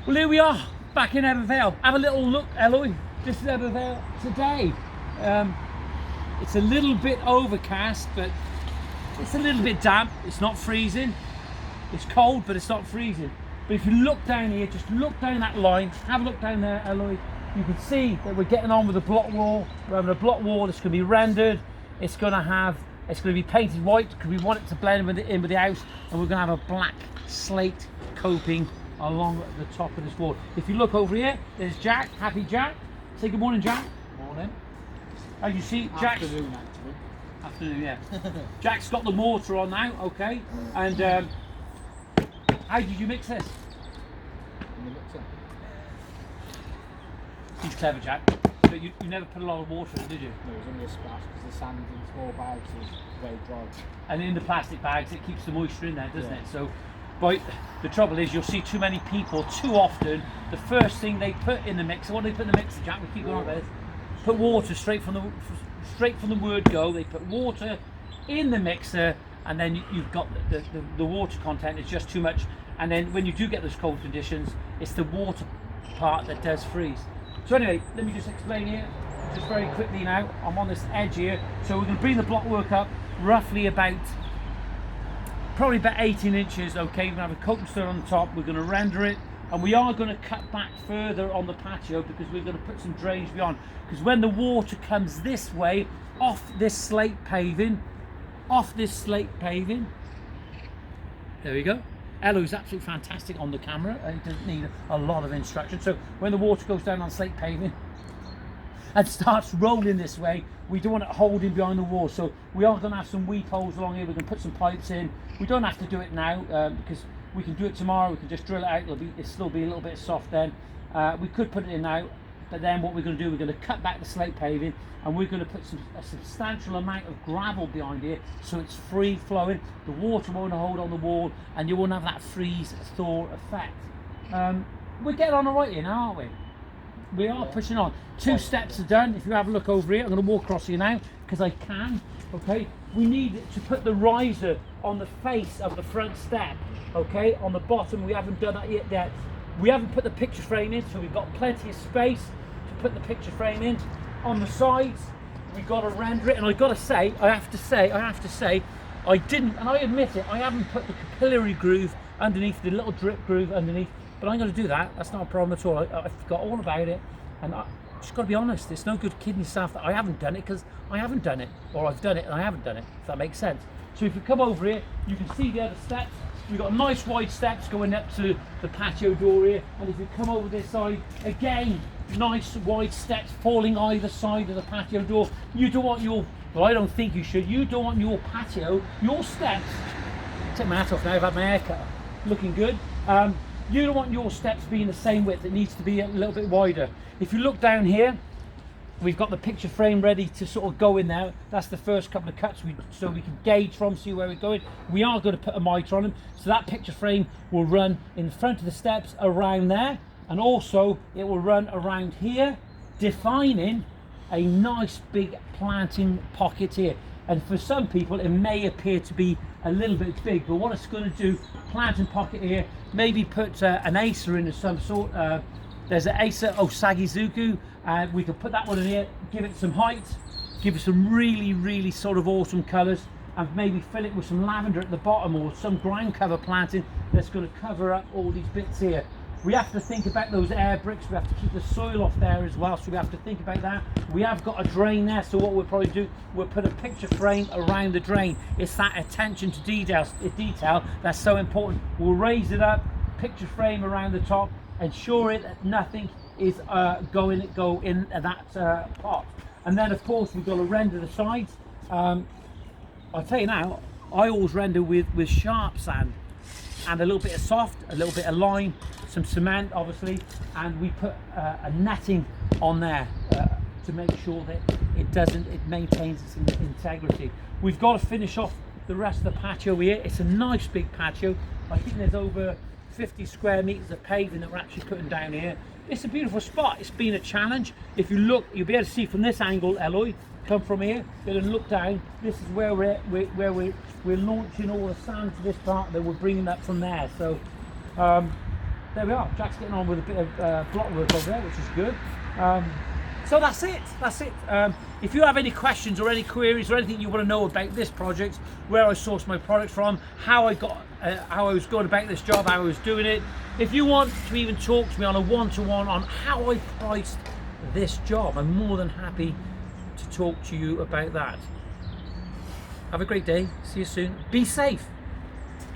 Well, here we are, back in Ebervale. Have a little look, Eloy. This is Ebervale today. It's a little bit overcast, but it's a little bit damp. It's not freezing. It's cold, but it's not freezing. But if you look down here, just look down that line, have a look down there, Eloy. You can see that we're getting on with the block wall. We're having a block wall that's going to be rendered. It's going to be painted white because we want it to blend in with the house, and we're going to have a black slate coping along the top of this wall. If you look over here, there's Jack. Happy Jack. Say good morning, Jack. Morning. As you see, Jack's Afternoon, actually. afternoon, yeah. Jack's got the mortar on now, okay. And how did you mix this? In the mixer. He's clever, Jack. But you never put a lot of water in it, did you? No, it was only a splash because the sand in small bags is very dry. And in the plastic bags, it keeps the moisture in there, doesn't Yeah. it? So, but the trouble is, you'll see too many people too often. The first thing they put in the mixer, what do they put in the mixer, Jack? We keep going on with this. Put water straight from the word go. They put water in the mixer, and then you've got the water content is just too much. And then when you do get those cold conditions, it's the water part that does freeze. So anyway, let me just explain here, just very quickly now. I'm on this edge here, so we're going to bring the block work up roughly probably about 18 inches. Okay, we're going to have a coping stone on the top. We're going to render it, and we are going to cut back further on the patio because we're going to put some drainage beyond. Because when the water comes this way, off this slate paving, there we go. Elo's absolutely fantastic on the camera. It doesn't need a lot of instruction. So when the water goes down on slate paving and starts rolling this way, we don't want it holding behind the wall. So we are going to have some weep holes along here. We're going to put some pipes in. We don't have to do it now because we can do it tomorrow. We can just drill it out. It'll still be a little bit soft then. We could put it in now, but then what we're going to do, we're going to cut back the slate paving, and we're going to put a substantial amount of gravel behind here so it's free flowing. The water won't hold on the wall, and you won't have that freeze thaw effect. We're getting on all right here now, aren't we? We are pushing on. 2 steps are done. If you have a look over here, I'm going to walk across here now because I can. Okay, we need to put the riser on the face of the front step. Okay, on the bottom we haven't done that yet. We haven't put the picture frame in, so we've got plenty of space to put the picture frame in. On the sides, we've got to render it, and I have to say, I didn't, and I admit it, I haven't put the capillary groove underneath, the little drip groove underneath, but I'm going to do that. That's not a problem at all. I forgot all about it, and I just got to be honest. It's no good kidding yourself that I haven't done it because I haven't done it, or I've done it and I haven't done it. If that makes sense. So if you come over here, you can see the other steps. We've got nice wide steps going up to the patio door here, and if you come over this side, again, nice wide steps falling either side of the patio door. You don't want well, I don't think you should, you don't want your patio, your steps, take my hat off now, I've had my hair cut, looking good. You don't want your steps being the same width, it needs to be a little bit wider. If you look down here, we've got the picture frame ready to sort of go in there. That's the first couple of cuts so we can gauge from, see where we're going. We are going to put a mitre on them, so that picture frame will run in front of the steps around there, and also it will run around here, defining a nice big planting pocket here. And for some people it may appear to be a little bit big, but what it's going to do, planting pocket here, maybe put an Acer in of some sort. There's an Acer Osagizuku, and we could put that one in here, give it some height, give it some really sort of awesome colours, and maybe fill it with some lavender at the bottom or some ground cover planting that's going to cover up all these bits here. We have to think about those air bricks. We have to keep the soil off there as well, so we have to think about that. We have got a drain there, so what we'll probably do, we'll put a picture frame around the drain. It's that attention to detail that's so important. We'll raise it up, picture frame around the top, ensure it that nothing is go in that pot. And then of course we've got to render the sides. I'll tell you now, I always render with sharp sand and a little bit of soft, a little bit of lime, some cement obviously, and we put a netting on there to make sure that it maintains its integrity. We've got to finish off the rest of the patio here. It's a nice big patio. I think there's over 50 square meters of paving that we're actually putting down here. It's a beautiful spot. It's been a challenge. If you look, you'll be able to see from this angle, Eloy, come from here, and look down. This is where we're launching all the sand to this part, that we're bringing that from there. So there we are. Jack's getting on with a bit of block work over there, which is good. So that's it. If you have any questions or any queries or anything you want to know about this project, where I source my products from, how I was going about this job, how I was doing it, if you want to even talk to me on a one-to-one on how I priced this job, I'm more than happy to talk to you about that. Have a great day. See you soon. Be safe.